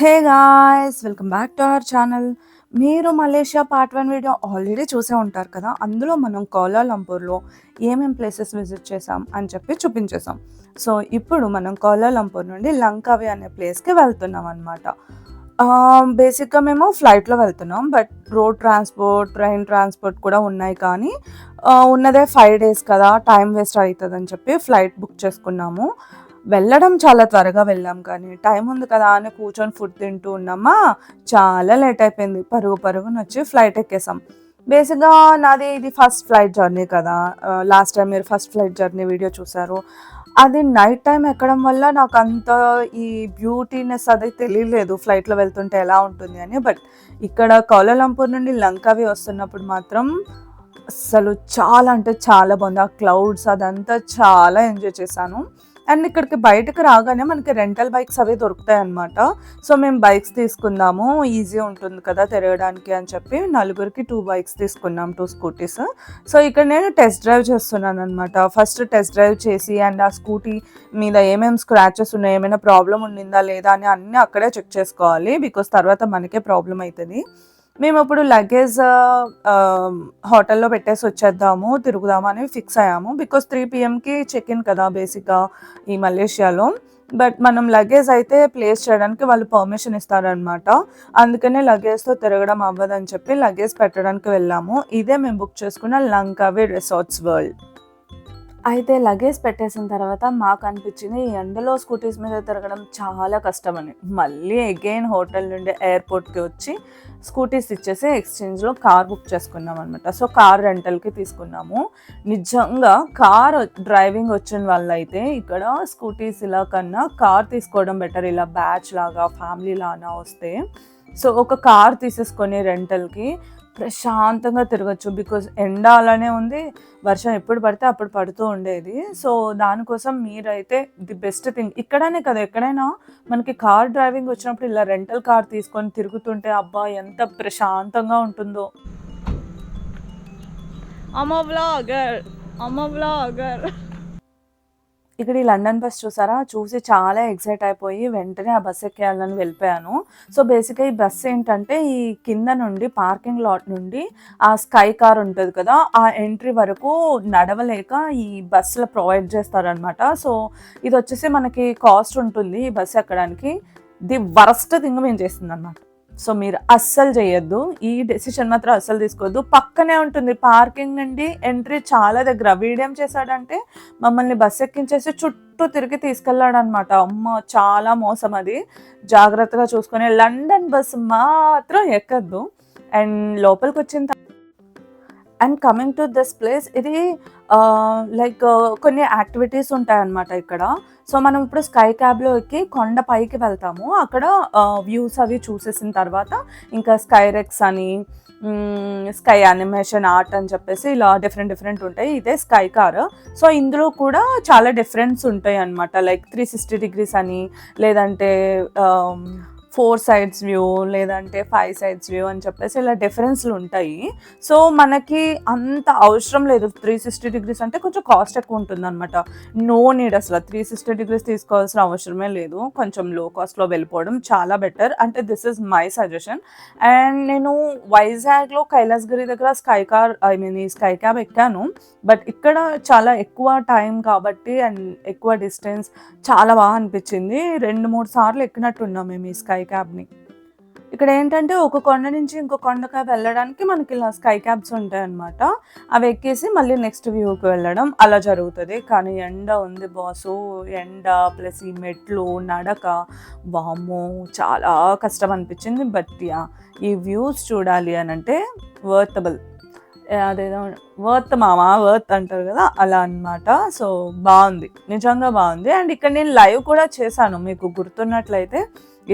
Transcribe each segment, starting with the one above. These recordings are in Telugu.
Hey guys, welcome back to our channel. మీరు మలేషియా పార్ట్ 1 వీడియో ఆల్రెడీ చూసే ఉంటారు కదా. అందులో మనం కౌలాలంపూర్లో ఏమేం ప్లేసెస్ విజిట్ చేసాం అని చెప్పి చూపించేసాం. సో ఇప్పుడు మనం కౌలాలంపూర్ నుండి లంకావి అనే ప్లేస్కి వెళ్తున్నాం అనమాట. బేసిక్గా మేము ఫ్లైట్లో వెళ్తున్నాం, but road transport, train transport కూడా ఉన్నాయి. కానీ ఉన్నదే 5 days కదా, టైం వేస్ట్ అవుతుందని చెప్పి ఫ్లైట్ బుక్ చేసుకున్నాము. వెళ్ళడం చాలా త్వరగా వెళ్ళాం, కానీ టైం ఉంది కదా అని కూర్చొని ఫుడ్ తింటూ ఉన్నామా, చాలా లేట్ అయిపోయింది. పరుగున వచ్చి ఫ్లైట్ ఎక్కేసాం. బేసిక్గా నాది ఇది ఫస్ట్ ఫ్లైట్ జర్నీ కదా. లాస్ట్ టైం మీరు ఫస్ట్ ఫ్లైట్ జర్నీ వీడియో చూసారు. అది నైట్ టైం ఎక్కడం వల్ల నాకు అంత ఈ బ్యూటీనెస్ అది తెలియలేదు ఫ్లైట్లో వెళ్తుంటే ఎలా ఉంటుంది అని. బట్ ఇక్కడ కౌలాలంపూర్ నుండి లంకావి వస్తున్నప్పుడు మాత్రం అసలు చాలా అంటే చాలా బాగుంది. ఆ క్లౌడ్స్ అదంతా చాలా ఎంజాయ్ చేశాను. అండ్ ఇక్కడికి బయటకు రాగానే మనకి రెంటల్ బైక్స్ అవి దొరుకుతాయి అన్నమాట. సో మేము బైక్స్ తీసుకుందాము, ఈజీ ఉంటుంది కదా తిరగడానికి అని చెప్పి నలుగురికి 2 బైక్స్ తీసుకున్నాం, 2 స్కూటీస్. సో ఇక్కడ నేను టెస్ట్ డ్రైవ్ చేస్తున్నాను అనమాట. ఫస్ట్ టెస్ట్ డ్రైవ్ చేసి అండ్ ఆ స్కూటీ మీద ఏమేమి స్క్రాచెస్ ఉన్నాయి, ఏమైనా ప్రాబ్లం ఉండిందా లేదా అని అన్నీ అక్కడే చెక్ చేసుకోవాలి. బికాస్ తర్వాత మనకే ప్రాబ్లం అవుతుంది. మేము ఇప్పుడు లగేజ్ హోటల్లో పెట్టేసి వచ్చేద్దాము, తిరుగుదాము అని ఫిక్స్ అయ్యాము. బికాస్ 3 PMకి చెక్ ఇన్ కదా బేసిక్గా ఈ మలేషియాలో. బట్ మనం లగేజ్ అయితే ప్లేస్ చేయడానికి వాళ్ళు పర్మిషన్ ఇస్తారనమాట. అందుకనే లగేజ్తో తిరగడం అవ్వదని చెప్పి లగేజ్ పెట్టడానికి వెళ్ళాము. ఇదే మేము బుక్ చేసుకున్న లంకావి రిసార్ట్స్ వరల్డ్. అయితే లగేజ్ పెట్టేసిన తర్వాత మాకు అనిపించింది ఈ ఎండలో స్కూటీస్ మీద తిరగడం చాలా కష్టమని. మళ్ళీ అగైన్ హోటల్ నుండి ఎయిర్పోర్ట్కి వచ్చి స్కూటీస్ ఇచ్చేసి ఎక్స్చేంజ్లో కార్ బుక్ చేసుకున్నాం అనమాట. సో కార్ రెంటల్కి తీసుకున్నాము. నిజంగా కార్ డ్రైవింగ్ వచ్చిన వాళ్ళైతే ఇక్కడ స్కూటీస్ ఇలా కన్నా కార్ తీసుకోవడం బెటర్. ఇలా బ్యాచ్ లాగా ఫ్యామిలీ లాగా వస్తే సో ఒక కార్ తీసేసుకొని రెంటల్కి ప్రశాంతంగా తిరగచ్చు. బికాజ్ ఎండ అలానే ఉంది, వర్షం ఎప్పుడు పడితే అప్పుడు పడుతూ ఉండేది. సో దానికోసం మీరైతే ది బెస్ట్ థింగ్ ఇక్కడనే కదా, ఎక్కడైనా మనకి కార్ డ్రైవింగ్ వచ్చినప్పుడు ఇలా రెంటల్ కార్ తీసుకొని తిరుగుతుంటే అబ్బా ఎంత ప్రశాంతంగా ఉంటుందో. అమ్మ వ్లాగర్ ఇక్కడ ఈ లండన్ బస్ చూసారా, చూసి చాలా ఎక్సైట్ అయిపోయి వెంటనే ఆ బస్ ఎక్కేయాలని వెళ్ళిపోయాను. సో బేసిక్గా ఈ బస్ ఏంటంటే ఈ కింద నుండి పార్కింగ్ లాట్ నుండి ఆ స్కై కార్ ఉంటుంది కదా, ఆ ఎంట్రీ వరకు నడవలేక ఈ బస్సులో ప్రొవైడ్ చేస్తారనమాట. సో ఇది వచ్చేసి మనకి కాస్ట్ ఉంటుంది ఈ బస్సు ఎక్కడానికి. ది వరస్ట్ థింగ్ మేము చేస్తుంది అనమాట. సో మీరు అస్సలు చేయొద్దు, ఈ డెసిషన్ మాత్రం అస్సలు తీసుకోవద్దు. పక్కనే ఉంటుంది పార్కింగ్ నుండి ఎంట్రీ చాలా దగ్గర. వీడేం చేశాడంటే మమ్మల్ని బస్ ఎక్కించేసి చుట్టూ తిరిగి తీసుకెళ్ళాడు అనమాట. అమ్మ చాలా మోసం అది, జాగ్రత్తగా చూసుకొని లండన్ బస్ మాత్రం ఎక్కద్దు. అండ్ లోపలికి వచ్చిన and coming to this place, ఇది లైక్ కొన్ని యాక్టివిటీస్ ఉంటాయన్నమాట ఇక్కడ. సో మనం ఇప్పుడు స్కై క్యాబ్లో ఎక్కి కొండ పైకి వెళ్తాము. అక్కడ వ్యూస్ అవి చూసేసిన తర్వాత ఇంకా స్కై రెక్స్ అని, స్కై యానిమేషన్ ఆర్ట్ అని చెప్పేసి ఇలా డిఫరెంట్ ఉంటాయి. ఇదే స్కై కార్. సో ఇందులో కూడా చాలా డిఫరెన్స్ ఉంటాయి అన్నమాట. లైక్ 360 degrees అని, లేదంటే 4 sides వ్యూ, లేదంటే 5 sides వ్యూ అని చెప్పేసి ఇలా డిఫరెన్స్లు ఉంటాయి. సో మనకి అంత అవసరం లేదు. 360 degrees అంటే కొంచెం కాస్ట్ ఎక్కువ ఉంటుంది అనమాట. నో నీడ్, అసలు 360 degrees తీసుకోవాల్సిన అవసరమే లేదు. కొంచెం లో కాస్ట్లో వెళ్ళిపోవడం చాలా బెటర్. అంటే this is my suggestion. And నేను వైజాగ్లో కైలాసగిరి దగ్గర ఈ స్కై క్యాబ్ ఎక్కాను. బట్ ఇక్కడ చాలా ఎక్కువ టైం కాబట్టి అండ్ ఎక్కువ డిస్టెన్స్ చాలా బాగా అనిపించింది. 2-3 సార్లు ఎక్కినట్టున్నాం మేము ఈ స్కై క్యాబ్ని. ఇక్కడ ఏంటంటే ఒక కొండ నుంచి ఇంకో కొండకి వెళ్ళడానికి మనకి ఇలా స్కై క్యాబ్స్ ఉంటాయన్నమాట. అవి ఎక్కేసి మళ్ళీ నెక్స్ట్ వ్యూకి వెళ్ళడం అలా జరుగుతుంది. కానీ ఎండ ఉంది బాసు, ఎండ ప్లస్ ఈ మెట్లు నడక, వామ్మో చాలా కష్టం అనిపించింది. బట్ ఈ వ్యూస్ చూడాలి అని అంటే వర్తబుల్. అదేదో వర్త్ అంటారు కదా, అలా అనమాట. సో బాగుంది, నిజంగా బాగుంది. అండ్ ఇక్కడ నేను లైవ్ కూడా చేశాను, మీకు గుర్తున్నట్లయితే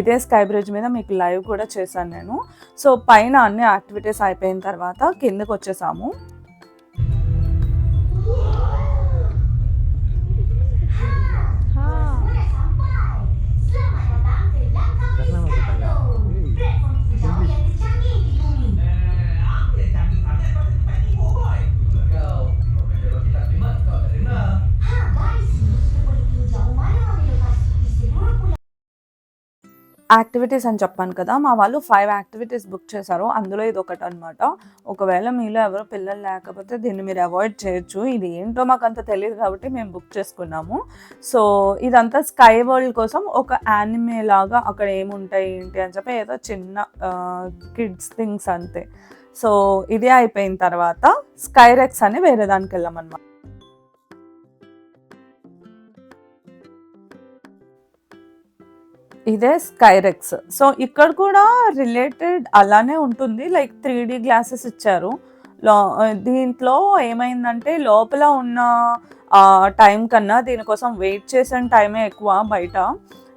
ఇదే స్కై బ్రిడ్జ్ మీద మీకు లైవ్ కూడా చేశాను నేను. సో పైన అన్ని యాక్టివిటీస్ అయిపోయిన తర్వాత కిందకు వచ్చేసాము. యాక్టివిటీస్ అని చెప్పాను కదా! మా వాళ్ళు 5 యాక్టివిటీస్ బుక్ చేశారు. అందులో ఇదొకటనమాట. ఒకవేళ మీలో ఎవరు పిల్లలు లేకపోతే దీన్ని మీరు అవాయిడ్ చేయొచ్చు. ఇది ఏంటో మాకంత తెలీదు కాబట్టి మేము బుక్ చేసుకున్నాము. సో, ఇదంతా స్కై వరల్డ్ కోసం ఒక యానిమే లాగా అక్కడ ఏముంటాయి ఏంటి అని చెప్పి ఏదో చిన్న కిడ్స్ థింగ్స్ అంతే. సో, ఇదే అయిపోయిన తర్వాత స్కైరెక్స్ అని వేరే దానికెళ్ళామనమాట. ఇదే స్కైరెక్స్. సో, ఇక్కడ కూడా రిలేటెడ్ అలానే ఉంటుంది. లైక్ 3D గ్లాసెస్ ఇచ్చారు. దీంట్లో ఏమైందంటే లోపల ఉన్న టైం కన్నా దీనికోసం వెయిట్ చేసిన టైమే ఎక్కువ బయట.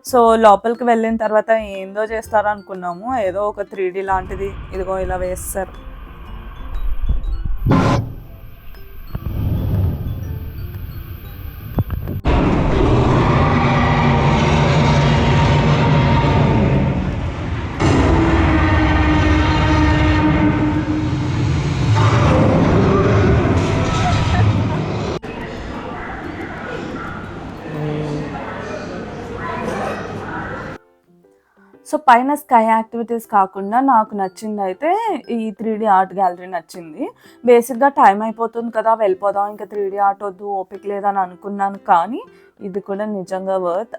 సో, లోపలికి వెళ్ళిన తర్వాత ఏందో చేస్తారనుకున్నాము. ఏదో ఒక 3D లాంటిది ఇదిగో ఇలా వేసేశారు. సో, పైన స్కై యాక్టివిటీస్ కాకుండా నాకు నచ్చిందయితే ఈ 3D ఆర్ట్ గ్యాలరీ నచ్చింది. బేసిక్‌గా టైం అయిపోతుంది కదా! వెళ్ళిపోదాం ఇంకా 3D ఆర్ట్ వద్దు ఓపిక లేదని అనుకున్నాను కానీ, ఇది కూడా నిజంగా వర్త్.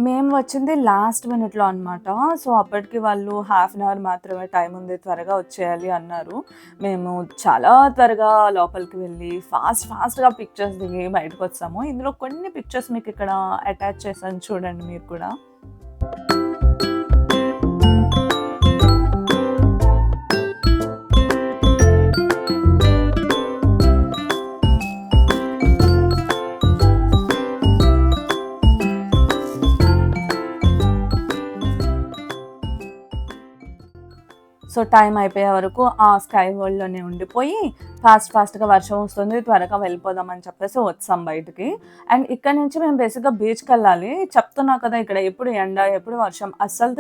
మేము వచ్చింది లాస్ట్ మినిట్‌లో అనమాట. సో, అప్పటికి వాళ్ళు హాఫ్ అన్ అవర్ మాత్రమే టైం ఉంది త్వరగా వచ్చేయాలి అన్నారు. మేము చాలా త్వరగా లోపలికి వెళ్ళి ఫాస్ట్‌గా పిక్చర్స్ దిగి బయటకొచ్చాము. ఇందులో కొన్ని పిక్చర్స్ మీకు ఇక్కడ అటాచ్ చేశాను చూడండి మీరు కూడా. సో, టైం అయిపోయే వరకు ఆ స్కై వరల్డ్‌లోనే ఉండిపోయి ఫాస్ట్‌గా వర్షం వస్తుంది త్వరగా వెళ్ళిపోదాం అని చెప్పేసి వచ్చాం బయటికి. అండ్ ఇక్కడ నుంచి మేము బేసిక్‌గా బీచ్‌కెళ్ళాలి. చెప్తున్నా కదా! ఇక్కడ ఎప్పుడు ఎండ, ఎప్పుడు వర్షం అస్సలు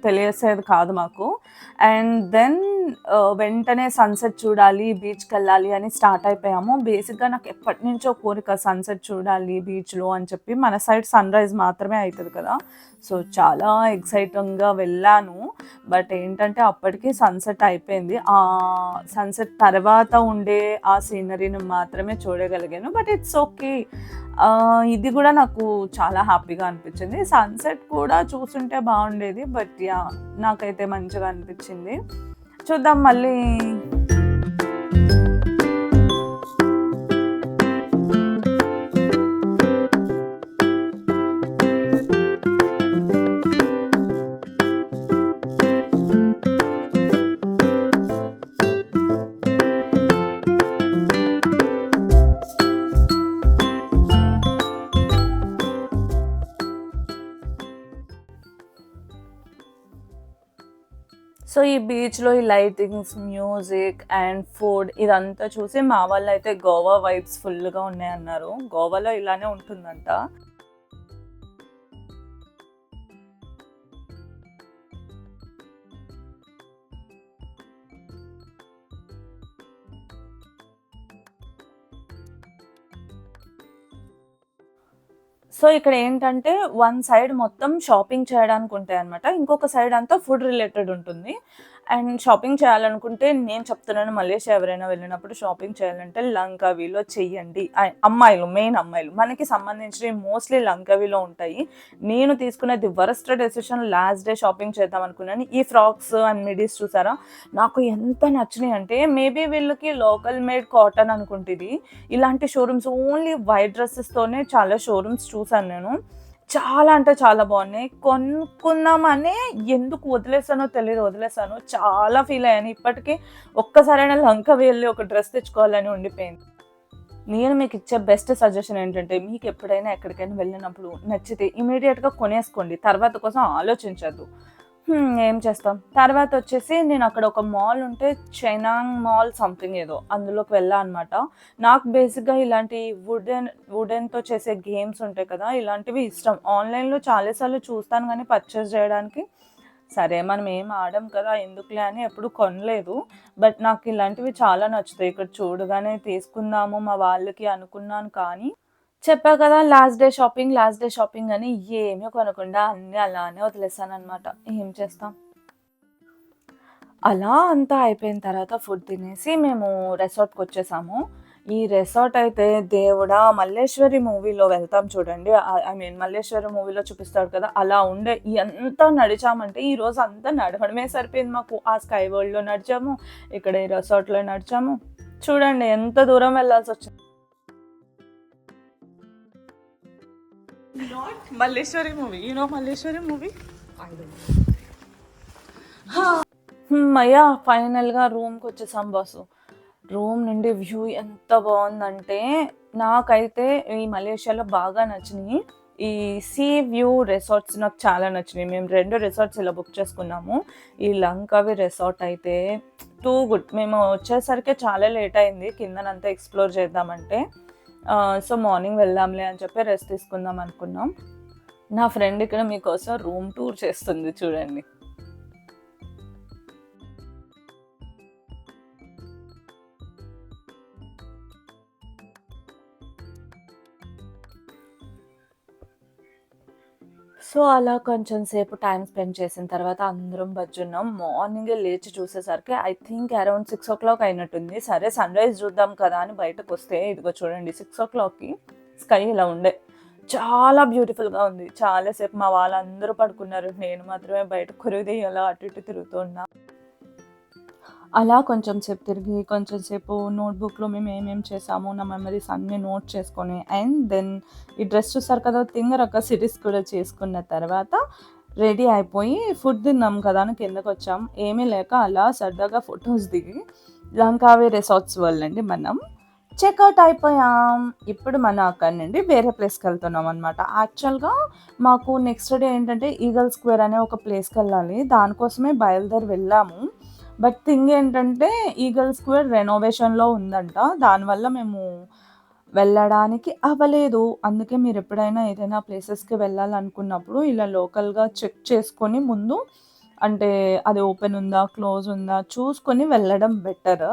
తెలిసేది కాదు మాకు. అండ్ దెన్ వెంటనే సన్‌సెట్ చూడాలి, బీచ్‌కెళ్ళాలి అని స్టార్ట్ అయిపోయాము. బేసిక్‌గా నాకు ఎప్పటినుంచో కోరిక సన్‌సెట్ చూడాలి బీచ్‌లో అని చెప్పి. మన సైడ్ సన్‌రైజ్ మాత్రమే అయితది కదా! సో, చాలా ఎక్సైటింగ్‌గా వెళ్ళాను. బట్ ఏంటంటే అప్పటికి సన్‌సెట్ అయిపోయింది. సన్‌సెట్ తర్వాత ఉండే ఆ సీనరీని మాత్రమే చూడగలిగాను. But it's okay. ఇది కూడా నాకు చాలా హ్యాపీగా అనిపించింది. సన్‌సెట్ కూడా చూసుంటే బాగుండేది. But yeah! నాకైతే మంచిగా అనిపించింది. చూద్దాం మళ్ళీ. సో, ఈ బీచ్‌లో ఈ లైటింగ్స్, మ్యూజిక్ అండ్ ఫుడ్ ఇదంతా చూసి మా వాళ్ళైతే గోవా వైబ్స్ ఫుల్‌గా ఉన్నాయన్నారు. గోవాలో ఇలానే ఉంటుందంట. సో, ఇక్కడ ఏంటంటే వన్ సైడ్ మొత్తం షాపింగ్ చేయడానికి ఉంటాయన్నమాట. ఇంకొక సైడ్ అంతా ఫుడ్ రిలేటెడ్ ఉంటుంది. అండ్ షాపింగ్ చేయాలనుకుంటే నేను చెప్తున్నాను మలేషియా ఎవరైనా వెళ్ళినప్పుడు షాపింగ్ చేయాలంటే లంకావీలో చెయ్యండి. అమ్మాయిలు మెయిన్ అమ్మాయిలు మనకి సంబంధించినవి మోస్ట్‌లీ లంకావీలో ఉంటాయి. నేను తీసుకున్నది worst decision last day shopping చేద్దాం అనుకున్నాను. ఈ ఫ్రాక్స్ అండ్ మిడీస్ చూసారా? నాకు ఎంత నచ్చినాయంటే మేబీ వీళ్ళకి లోకల్ మేడ్ కాటన్ అనుకుంట ఇది. ఇలాంటి షోరూమ్స్ ఓన్లీ వైట్ డ్రెసెస్‌తోనే చాలా షోరూమ్స్ చూసాను నేను. చాలా అంటే చాలా బాగున్నాయి. కొనుక్కుందామని ఎందుకు వదిలేసానో తెలీదు వదిలేసాను. చాలా ఫీల్ అయ్యాను. ఇప్పటికి ఒక్కసారైనా లంక వెళ్ళి ఒక డ్రెస్ తెచ్చుకోవాలని ఉండిపోయింది. నేను మీకు ఇచ్చే బెస్ట్ సజెషన్ ఏంటంటే మీకు ఎప్పుడైనా ఎక్కడికైనా వెళ్ళినప్పుడు నచ్చితే ఇమీడియట్‌గా కొనేసుకోండి. తర్వాత కోసం ఆలోచించొద్దు. ఏం చేస్తాం. తర్వాత వచ్చేసి నేను అక్కడ ఒక మాల్ ఉంటే చెనాంగ్ మాల్ సంథింగ్ ఏదో అందులోకి వెళ్ళా అనమాట. నాకు బేసిక్‌గా ఇలాంటి వుడెన్‌తో చేసే గేమ్స్ ఉంటాయి కదా! ఇలాంటివి ఇష్టం. ఆన్‌లైన్‌లో చాలా సార్లు చూస్తాను గానీ పర్చేస్ చేయడానికి సరే మనం ఏం ఆడం కదా! ఎందుకులే అని ఎప్పుడు కొనలేదు. బట్ నాకు ఇలాంటివి చాలా నచ్చుతాయి. ఇక్కడ చూడగానే తీసుకుందాము మా వాళ్ళకి అనుకున్నాను కానీ చెప్పా కదా! లాస్ట్ డే షాపింగ్ అని ఏమీ కొనకుండా అన్నీ అలానే వదిలేసాననమాట. ఏం చేస్తాం? అలా అంతా అయిపోయిన తర్వాత ఫుడ్ తినేసి మేము రిసార్ట్‌కొచ్చేసాము. ఈ రిసార్ట్ అయితే దేవుడా! 'మల్లేశ్వరి' మూవీలో వెళ్తాం చూడండి. ఐ మీన్ 'మల్లేశ్వరి' మూవీలో చూపిస్తాడు కదా! అలా ఉండే ఎంత నడిచామంటే ఈరోజు అంతా నడవడమే సరిపోయింది మాకు. ఆ స్కై వరల్డ్‌లో నడిచాము. ఇక్కడ ఈ రిసార్ట్‌లో నడిచాము. చూడండి ఎంత దూరం వెళ్ళాల్సొచ్చింది. Not Malleshwari movie. You know Malleshwari movie? I don't know. హమ్మయ్య! ఫైనల్‌గా రూమ్‌కొచ్చేసాం బాసు. రూమ్ నుండి వ్యూ ఎంత బావుందంటే, నాకైతే ఈ మలేషియాలో బాగా నచ్చినియి. ఈ సీ వ్యూ రిసార్ట్స్ నాకు చాలా నచ్చినియి. మేము 2 రిసార్ట్స్ ఇలా బుక్ చేసుకున్నాము. ఈ లంకవి రిసార్ట్ అయితే టూ గుడ్. మేము వచ్చేసరికి చాలా లేట్ అయింది కిందనంతా ఎక్స్‌ప్లోర్ చేద్దామంటే. సో, మార్నింగ్ వెళ్దాంలే అని చెప్పి రెస్ట్ తీసుకుందాం అనుకున్నాం. నా ఫ్రెండ్ ఇక్కడ మీకోసం రూమ్ టూర్ చేస్తుంది చూడండి. సో, అలా కొంచెం సేపు టైమ్ స్పెండ్ చేసిన తర్వాత అందరం బజ్జున్నాం. మార్నింగే లేచి చూసేసరికి ఐ థింక్ అరౌండ్ 6:00 అయినట్టుంది. సరే సన్‌రైజ్ చూద్దాం కదా అని బయటకొస్తే ఇదిగో చూడండి 6:00కి స్కై ఇలా ఉండే. చాలా బ్యూటిఫుల్‌గా ఉంది. చాలా సేపు మా వాళ్ళందరూ పడుకున్నారు. నేను మాత్రమే బయట కొరివిదీయలా అటు ఇటు తిరుగుతూ ఉన్నా. అలా కొంచెం సేపు తిరిగి, కొంచెం సేపు నోట్‌బుక్‌లో మేము ఏమేం చేసామో నా మెమరీస్ అన్నీ నోట్ చేసుకొని అండ్ దెన్ ఈ డ్రెస్ చూసారు కదా! తింగరక్క సిరీస్ కూడా చేసుకున్న తర్వాత రెడీ అయిపోయి ఫుడ్ తిన్నాం కదా అని కిందకొచ్చాం. ఏమీ లేక అలా సరదాగా ఫోటోస్ దిగి లంకావి రిసార్ట్స్ వెళ్ళండి మనం చెక్‌ఔట్ అయిపోయాం. ఇప్పుడు మనం అక్కడి నుండి వేరే ప్లేస్‌కెళ్తున్నామనమాట. యాక్చువల్‌గా మాకు నెక్స్ట్ డే ఏంటంటే ఈగల్ స్క్వేర్ అనే ఒక ప్లేస్‌కెళ్ళాలి. దానికోసమే బయలుదేరి వెళ్ళాము. బట్ థింగ్ ఏంటంటే ఈగల్ స్క్వేర్ రెనోవేషన్‌లో ఉందంట. దానివల్ల మేము వెళ్ళడానికి అవ్వలేదు. అందుకే మీరెప్పుడైనా ఏదైనా ప్లేసెస్‌కి వెళ్ళాలనుకున్నప్పుడు ఇలా లోకల్‌గా చెక్ చేసుకొని ముందు అంటే అది ఓపెన్ ఉందా? క్లోజ్ ఉందా? చూసుకొని వెళ్ళడం బెటర్.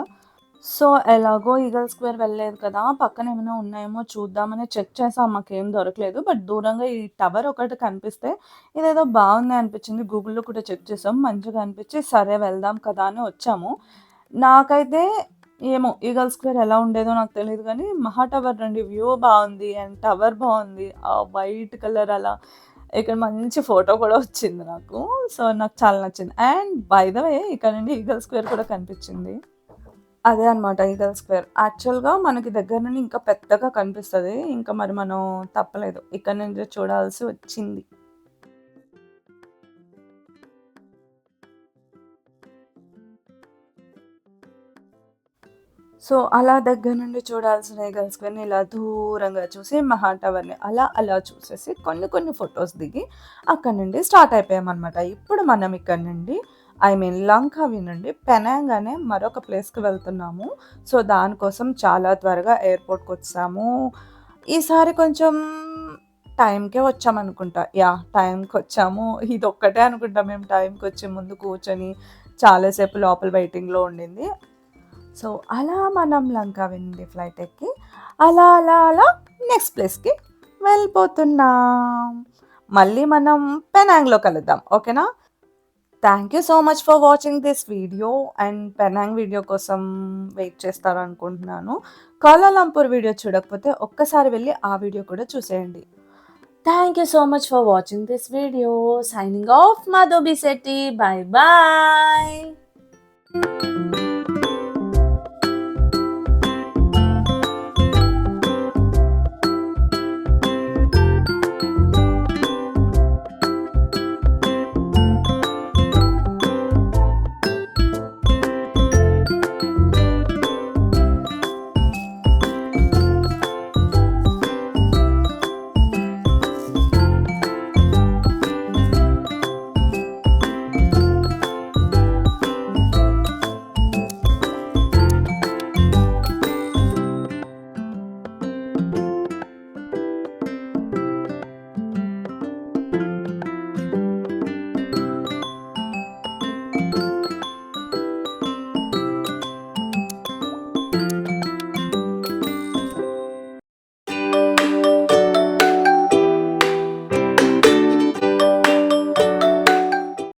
సో, ఎలాగో ఈగల్ స్క్వేర్ వెళ్ళలేదు కదా! పక్కన ఏమైనా ఉన్నాయేమో చూద్దామని చెక్ చేసాం. మాకేం దొరకలేదు. బట్ దూరంగా ఈ టవర్ ఒకటి కనిపిస్తే ఇదేదో బావుంది అనిపించింది. గూగుల్‌లో కూడా చెక్ చేసాం. మంచిగా అనిపించి సరే వెళ్దాం కదా అని వచ్చాము. నాకైతే ఏమో ఈగల్ స్క్వేర్ ఎలా ఉండేదో నాకు తెలీదు గానీ, మహా టవర్ నుండి వ్యూ బావుంది. అండ్ టవర్ బావుంది. ఆ వైట్ కలర్ అలా ఇక్కడ మంచి ఫోటో కూడా వచ్చింది నాకు. సో, నాకు చాలా నచ్చింది. అండ్ బై ద వే ఇక్కడ నుండి ఈగల్ స్క్వేర్ కూడా కనిపించింది. అదే అనమాట ఈగల్ స్క్వేర్. యాక్చువల్‌గా మనకి దగ్గర నుండి ఇంకా పెద్దగా కనిపిస్తది. ఇంకా మరి మనం తప్పలేదు. ఇక్కడి నుంచే చూడాల్సి వచ్చింది. సో, అలా దగ్గర నుండి చూడాల్సిన ఈగల్ స్క్వేర్‌ని ఇలా దూరంగా చూసి మహా టవర్‌ని అలా అలా చూసేసి కొన్ని కొన్ని ఫోటోస్ దిగి అక్కడి నుండి స్టార్ట్ అయిపోయామనమాట. ఇప్పుడు మనం ఇక్కడి నుండి ఐ మీన్ లంకావి నుండి పెనాంగ్ అనే మరొక ప్లేస్‌కి వెళ్తున్నాము. సో, దానికోసం చాలా త్వరగా ఎయిర్‌పోర్ట్‌కొచ్చేసాము. ఈసారి కొంచెం టైంకే వచ్చామనుకుంటా. యాహ్! టైంకొచ్చాము. ఇదొక్కటే అనుకుంటా మేము టైంకొచ్చి ముందు కూర్చొని చాలా సేపు లోపల వెయిటింగ్‌లో ఉండింది. సో, అలా మనం లంకావి నుండి ఫ్లైట్ ఎక్కి అలా అలా అలా నెక్స్ట్ ప్లేస్‌కి వెళ్ళిపోతున్నాం. మళ్ళీ మనం పెనాంగ్‌లో కలుద్దాం. ఓకేనా? Thank you so much for watching this video and Penang video కోసం వెయిట్ చేస్తారనుకుంటున్నాను. కౌలాలంపూర్ వీడియో చూడకపోతే ఒక్కసారి వెళ్ళి ఆ వీడియో కూడా చూసేయండి. Thank you so much for watching this video. Signing off Madhavi Shetty. Bye bye.